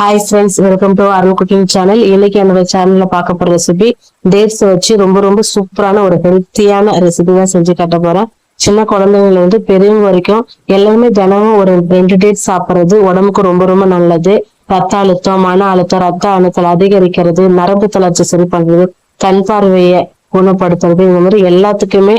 Hi friends, welcome to Arul cooking channel. இன்னைக்கு என்னோட சேனல்ல பார்க்க போற ரெசிபி டேட்ஸ் வச்சு ரொம்ப ரொம்ப சூப்பரான ஒரு ஹெல்த்தியான ரெசிபி தான் செஞ்சு காட்ட போறேன். சின்ன குழந்தைங்கள இருந்து பெரியவங்க வரைக்கும் எல்லாருமே தினமும் ஒரு 2 டேட்ஸ் சாப்பிடுறது உடம்புக்கு ரொம்ப ரொம்ப நல்லது. ரத்த அழுத்தம், மன அழுத்தம், ரத்த அணுக்கள் அதிகரிக்கிறது, நரம்பு தளர்ச்சி சரி பண்றது, கண் பார்வையை குணப்படுத்துறது, இந்த மாதிரி எல்லாத்துக்குமே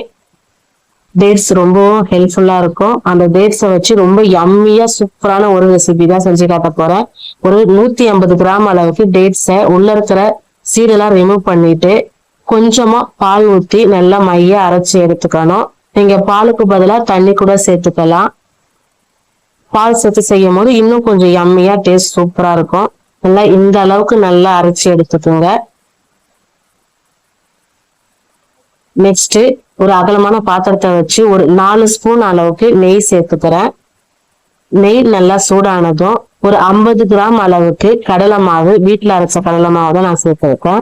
டேட்ஸ் ரொம்பவும் ஹெல்ப்ஃபுல்லா இருக்கும். அந்த டேட்ஸை வச்சு ரொம்ப யம்மியா சூப்பரான ஒரு ரெசிபி தான் செஞ்சு காட்ட போறேன். ஒரு 150 கிராம் அளவுக்கு டேட்ஸை உள்ள இருக்கிற சீடெல்லாம் ரிமூவ் பண்ணிட்டு கொஞ்சமா பால் ஊற்றி நல்லா மைய அரைச்சி எடுத்துக்கணும். நீங்க பாலுக்கு பதிலா தண்ணி கூட சேர்த்துக்கலாம். பால் சேர்த்து செய்யும் போது இன்னும் கொஞ்சம் யம்மியா டேஸ்ட் சூப்பரா இருக்கும். நல்லா இந்த அளவுக்கு நல்லா அரைச்சி எடுத்துக்கோங்க. நெக்ஸ்ட் ஒரு அகலமான பாத்திரத்தை வச்சு ஒரு 4 ஸ்பூன் அளவுக்கு நெய் சேர்த்துக்கிறேன். நெய் நல்லா சூடானதும் ஒரு 50 கிராம் அளவுக்கு கடலை மாவு, வீட்டுல அரைச்ச கடலை மாவு தான் நான் சேர்த்திருக்கேன்.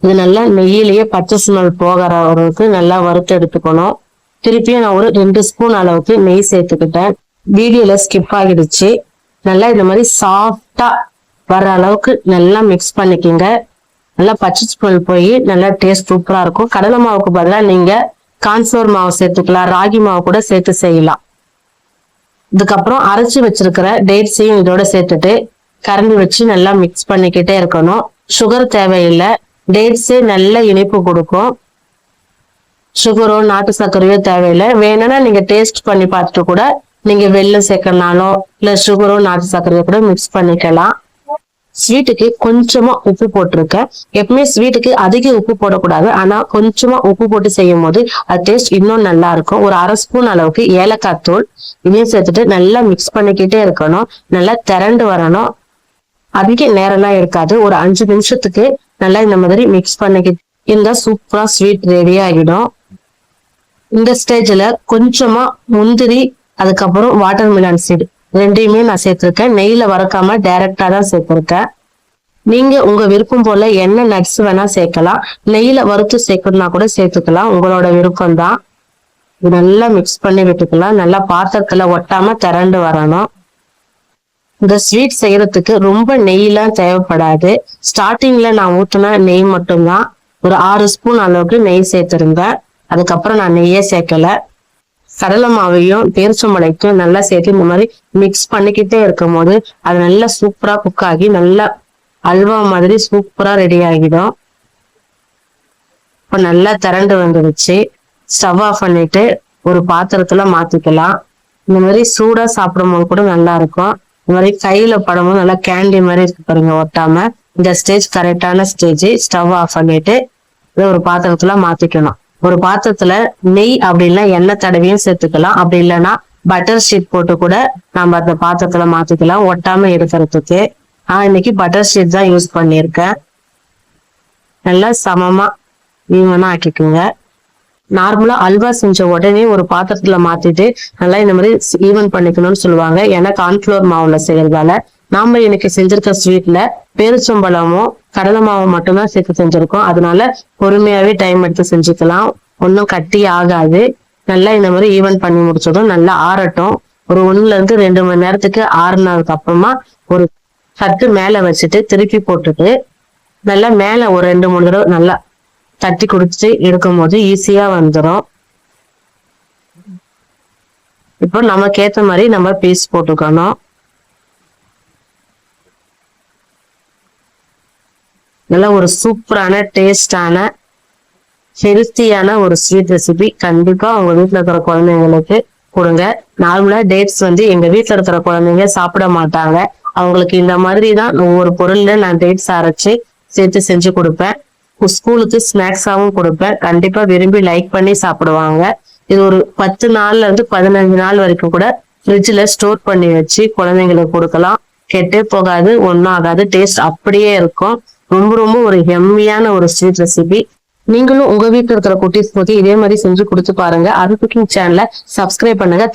இது நல்லா நெய்யிலேயே பச்சை ஸ்மெல் போகிற அளவுக்கு நல்லா வறுத்து எடுத்துக்கணும். திருப்பியும் நான் ஒரு 2 ஸ்பூன் அளவுக்கு நெய் சேர்த்துக்கிட்டேன். வீடியோல ஸ்கிப் ஆகிடுச்சு. நல்லா இந்த மாதிரி சாஃப்டா வர்ற அளவுக்கு நல்லா மிக்ஸ் பண்ணிக்கோங்க. நல்லா பச்சை ஸ்மெல் போய் நல்லா டேஸ்ட் சூப்பரா இருக்கும். கடலை மாவுக்கு பதிலாக நீங்க கார்ன்ஃப்ளவர் மாவு சேர்த்துக்கலாம், ராகி மாவு கூட சேர்த்து செய்யலாம். இதுக்கப்புறம் அரைச்சி வச்சிருக்கிற டேட்ஸையும் இதோட சேர்த்துட்டு கரண்டி வச்சு நல்லா மிக்ஸ் பண்ணிக்கிட்டே இருக்கணும். சுகர் தேவையில்லை, டேட்ஸே நல்ல இனிப்பு கொடுக்கும். சுகரோ நாட்டு சர்க்கரையோ தேவையில்லை. வேணும்னா நீங்க டேஸ்ட் பண்ணி பார்த்துட்டு கூட நீங்க வெல்லம் சேர்க்கறனாலோ இல்ல சுகரோ நாட்டு சர்க்கரையோ கூட மிக்ஸ் பண்ணிக்கலாம். ஸ்வீட்டுக்கு கொஞ்சமா உப்பு போட்டிருக்கேன். எப்பவுமே ஸ்வீட்டுக்கு அதிக உப்பு போடக்கூடாது, ஆனா கொஞ்சமா உப்பு போட்டு செய்யும் போது அது டேஸ்ட் இன்னும் நல்லா இருக்கும். ஒரு 1/2 ஸ்பூன் அளவுக்கு ஏலக்காய் தூள் இதையும் சேர்த்துட்டு நல்லா மிக்ஸ் பண்ணிக்கிட்டே இருக்கணும். நல்லா திரண்டு வரணும். அதிக நேரம்லாம் இருக்காது. ஒரு 5 நிமிஷத்துக்கு நல்லா இந்த மாதிரி மிக்ஸ் பண்ணிக்கிட்டு இருந்தா சூப்பரா ஸ்வீட் ரெடி ஆகிடும். இந்த ஸ்டேஜ்ல கொஞ்சமா முந்திரி, அதுக்கப்புறம் வாட்டர் மிலன் சீடு ரெண்டையுமே நான் சேர்த்திருக்கேன். நெய்ல வறுக்காம டைரக்டா தான் சேர்த்திருக்கேன். நீங்க உங்க விருப்பம் போல என்ன நட்ஸ் வேணா சேர்க்கலாம். நெய்ல வறுத்து சேர்க்கணும்னா கூட சேர்த்துக்கலாம், உங்களோட விருப்பம் தான். நல்லா மிக்ஸ் பண்ணி விட்டுக்கலாம். நல்லா பாத்திரத்துல ஒட்டாம திரண்டு வரணும். இந்த ஸ்வீட் செய்யறதுக்கு ரொம்ப நெய்லாம் தேவைப்படாது. ஸ்டார்டிங்ல நான் ஊத்துன நெய் மட்டும்தான். ஒரு 6 ஸ்பூன் அளவுக்கு நெய் சேர்த்திருந்தேன். அதுக்கப்புறம் நான் நெய்யே சேர்க்கல. கடலை மாவையும் பேரிச்சம்பழத்தையும் நல்லா சேர்த்து இந்த மாதிரி மிக்ஸ் பண்ணிக்கிட்டே இருக்கும் போது அது நல்லா சூப்பரா குக் ஆகி நல்லா அல்வா மாதிரி சூப்பரா ரெடி ஆகிடும். இப்ப நல்லா திரண்டு வந்துடுச்சு. ஸ்டவ் ஆஃப் பண்ணிட்டு ஒரு பாத்திரத்துல மாத்திக்கலாம். இந்த மாதிரி சூடா சாப்பிடும் போது கூட நல்லா இருக்கும். இந்த மாதிரி கையில படும்போது நல்லா கேண்டி மாதிரி இருக்கு பாருங்க, ஒட்டாம. இந்த ஸ்டேஜ் கரெக்டான ஸ்டேஜ். ஸ்டவ் ஆஃப் பண்ணிட்டு இதை ஒரு பாத்திரத்துல மாத்திக்கணும். ஒரு பாத்திரத்துல நெய் அப்படி இல்லைன்னா எண்ணெய் தடவியும் சேர்த்துக்கலாம். அப்படி இல்லைன்னா பட்டர் ஷீட் போட்டு கூட நம்ம அந்த பாத்திரத்துல மாத்திக்கலாம், ஒட்டாம இருக்கிறதுக்கு. இன்னைக்கு பட்டர் ஷீட் தான் யூஸ் பண்ணியிருக்கேன். நல்லா சமமா ஈவனா ஆக்கிக்குங்க. நார்மலா அல்வா செஞ்ச உடனே ஒரு பாத்திரத்துல மாத்திட்டு நல்லா இந்த மாதிரி ஈவன் பண்ணிக்கணும்னு சொல்லுவாங்க. ஏன்னா கார்ன்ஃப்ளவர் மாவுல செய்யறதால. நாம இன்னைக்கு செஞ்சிருக்க ஸ்வீட்ல பேரிச்சம்பழமும் கடலை மாவு மட்டும்தான் சேர்த்து செஞ்சிருக்கோம். அதனால பொறுமையாவே டைம் எடுத்து செஞ்சுக்கலாம், ஒன்னும் கட்டி ஆகாது. நல்லா இந்த மாதிரி ஈவன் பண்ணி முடிச்சதும் நல்லா ஆறட்டும். ஒரு 1-2 மணி நேரத்துக்கு ஆறுனதுக்கு அப்புறமா ஒரு தட்டு மேல வச்சுட்டு திருப்பி போட்டுட்டு நல்லா மேல ஒரு 2-3 தடவை நல்லா தட்டி குடிச்சு எடுக்கும் போது ஈஸியா வந்துடும். இப்போ நமக்கு ஏத்த மாதிரி நம்ம பீஸ் போட்டுக்கணும். நல்லா ஒரு சூப்பரான டேஸ்டான ஹெல்த்தியான ஒரு ஸ்வீட் ரெசிபி கண்டிப்பா உங்க வீட்டுல இருக்கிற குழந்தைங்களுக்கு கொடுங்க. நார்மலா டேட்ஸ் எங்க வீட்டுல இருக்கிற குழந்தைங்க சாப்பிட மாட்டாங்க. அவங்களுக்கு இந்த மாதிரி தான் ஒவ்வொரு பொருள்ல நான் டேட்ஸ் அரைச்சு சேர்த்து செஞ்சு கொடுப்பேன். ஸ்கூலுக்கு ஸ்நாக்ஸாவும் கொடுப்பேன். கண்டிப்பா விரும்பி லைக் பண்ணி சாப்பிடுவாங்க. இது ஒரு 10 நாள்ல இருந்து 15 நாள் வரைக்கும் கூட ஃப்ரிட்ஜ்ல ஸ்டோர் பண்ணி வச்சு குழந்தைங்களுக்கு கொடுக்கலாம். கெட்டே போகாது, ஒன்னும் ஆகாது. டேஸ்ட் அப்படியே இருக்கும். ரொம்ப ரொம்ப ஒரு ஹெம்மியான ஒரு ஸ்வீட் ரெசிபி. நீங்களும் உங்க வீட்டுல இருக்கிற குட்டீஸ் பத்தி இதே மாதிரி செஞ்சு கொடுத்து பாருங்க. அருள் குக்கிங் சேனலை சப்ஸ்கிரைப் பண்ணுங்க.